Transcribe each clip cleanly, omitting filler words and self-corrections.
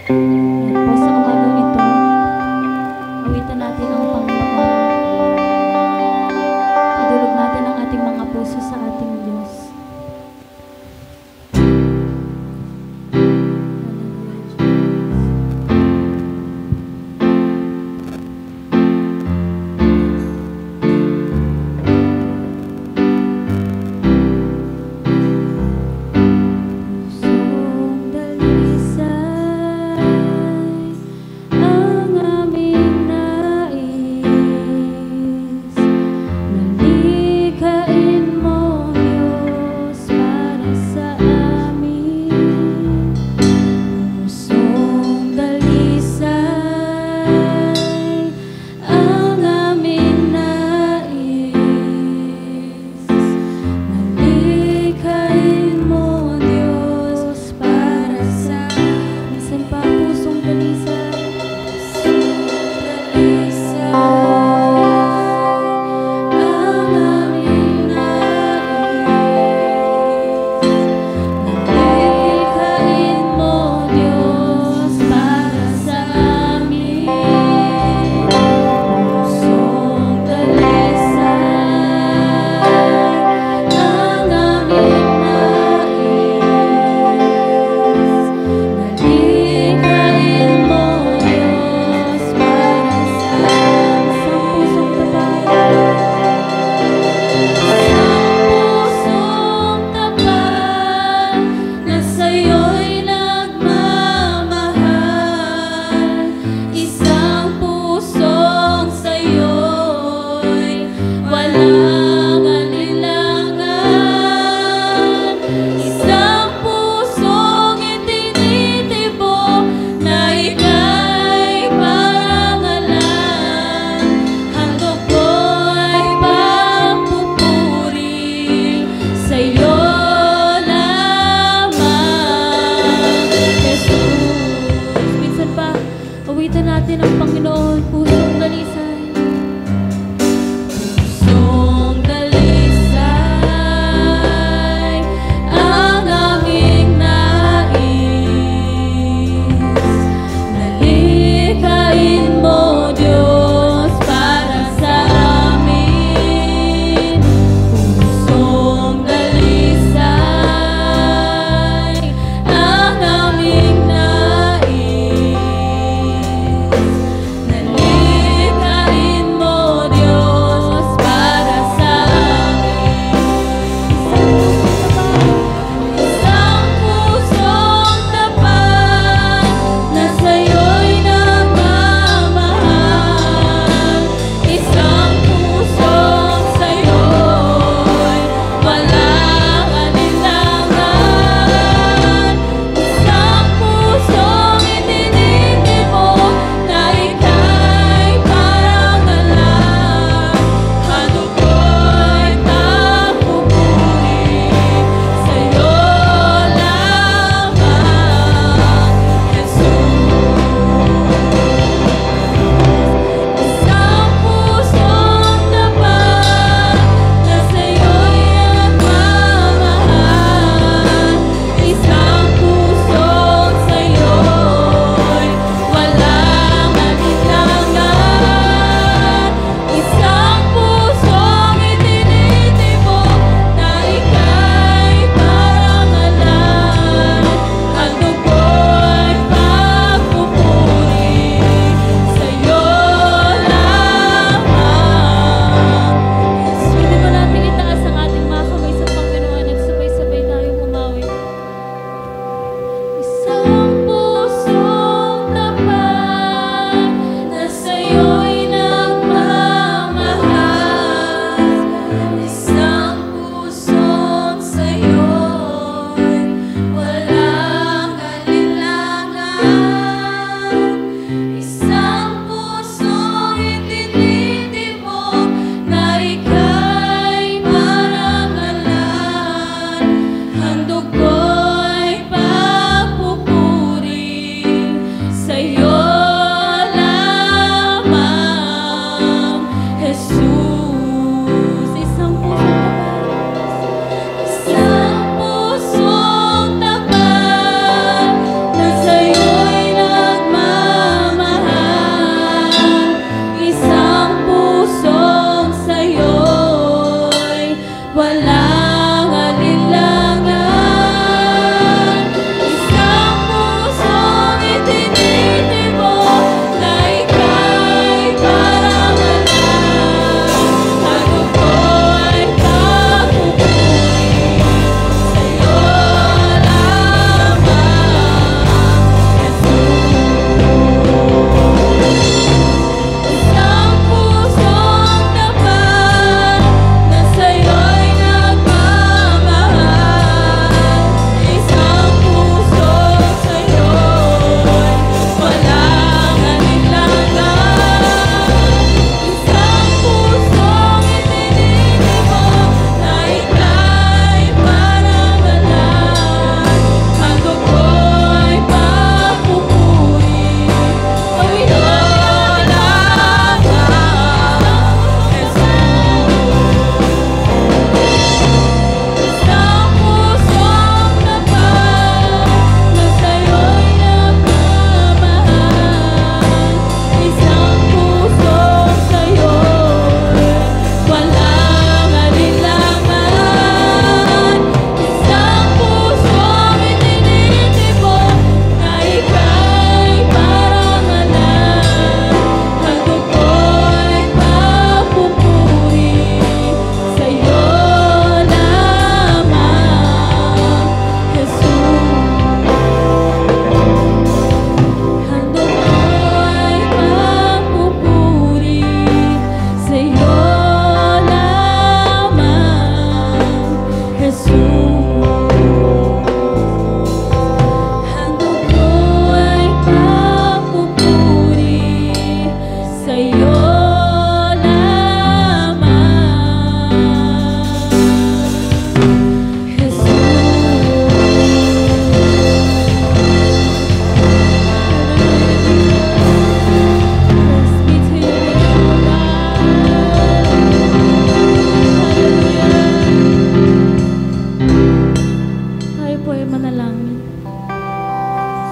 Yan po, sa umagang ito, awitan natin ang Panginoon. Idulog natin ang ating mga puso sa ating Diyos. Pusong dalisay,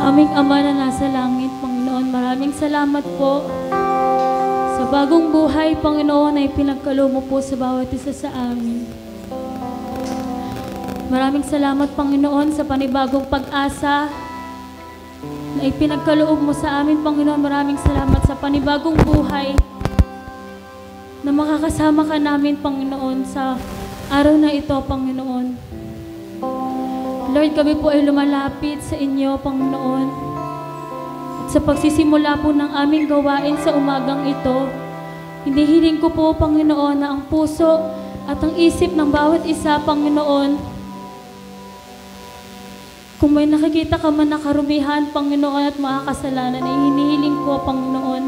Aming Ama na nasa langit, Panginoon, maraming salamat po sa bagong buhay, Panginoon, na ipinagkaloob mo po sa bawat isa sa amin. Maraming salamat, Panginoon, sa panibagong pag-asa na ipinagkaloob mo sa amin, Panginoon. Maraming salamat sa panibagong buhay na makakasama ka namin, Panginoon, sa araw na ito, Panginoon. Lord, kami po ay lumalapit sa inyo, Panginoon. At sa pagsisimula po ng aming gawain sa umagang ito, hinihiling ko po, Panginoon, na ang puso at ang isip ng bawat isa, Panginoon, kung may nakikita ka man na karumihan, Panginoon, at mga kasalanan, ay hinihiling ko, Panginoon,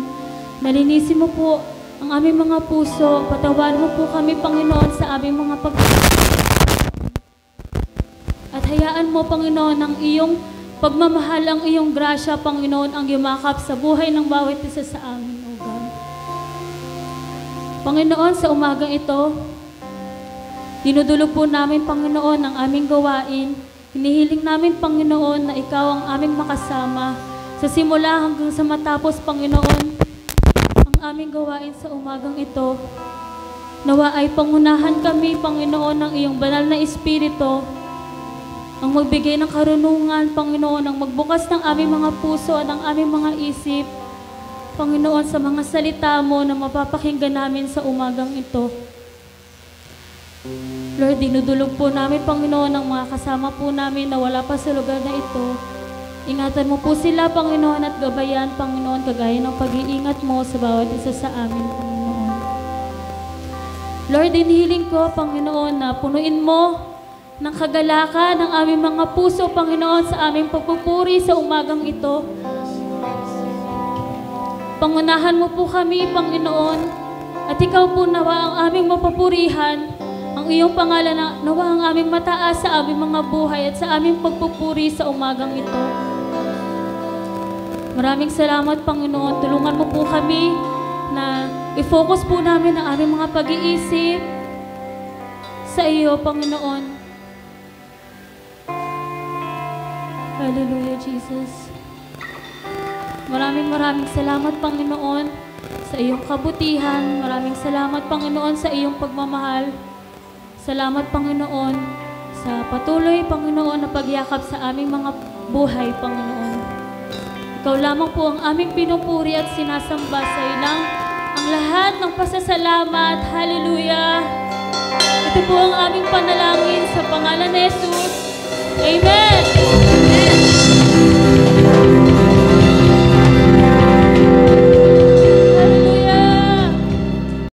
nalinisin mo po ang aming mga puso, patawarin mo po kami, Panginoon, sa aming mga at hayaan mo, Panginoon, ang iyong pagmamahal, ang iyong grasya, Panginoon, ang yumakap sa buhay ng bawat isa sa amin, O God. Panginoon, sa umagang ito, dinudulog po namin, Panginoon, ang aming gawain. Hinihiling namin, Panginoon, na ikaw ang aming makasama sa simula hanggang sa matapos, Panginoon, ang aming gawain sa umagang ito. Nawa ay pangunahan kami, Panginoon, ng iyong banal na Espiritu, ang magbigay ng karunungan, Panginoon, ang magbukas ng aming mga puso at ng aming mga isip, Panginoon, sa mga salita mo na mapapakinggan namin sa umagang ito. Lord, dinudulog po namin, Panginoon, ang mga kasama po namin na wala pa sa lugar na ito. Ingatan mo po sila, Panginoon, at gabayan, Panginoon, kagaya ng pag-iingat mo sa bawat isa sa amin, Panginoon. Lord, hinihiling ko, Panginoon, na punuin mo ng kagalakan ng aming mga puso, Panginoon, sa aming pagpupuri sa umagang ito. Pangunahan mo po kami, Panginoon, at ikaw po nawa ang aming mapapurihan. Ang iyong pangalan na nawa ang aming mataas sa aming mga buhay at sa aming pagpupuri sa umagang ito. Maraming salamat, Panginoon. Tulungan mo po kami na i-focus po namin ang aming mga pag-iisip sa iyo, Panginoon. Hallelujah, Jesus. Maraming salamat, Panginoon, sa iyong kabutihan. Maraming salamat, Panginoon, sa iyong pagmamahal. Salamat, Panginoon, sa patuloy, Panginoon, na pagyakap sa aming mga buhay, Panginoon. Ikaw lamang po ang aming pinupuri at sinasamba sa iyo lang ang lahat ng pasasalamat. Hallelujah! Ito po ang aming panalangin sa pangalan ni Jesus. Amen!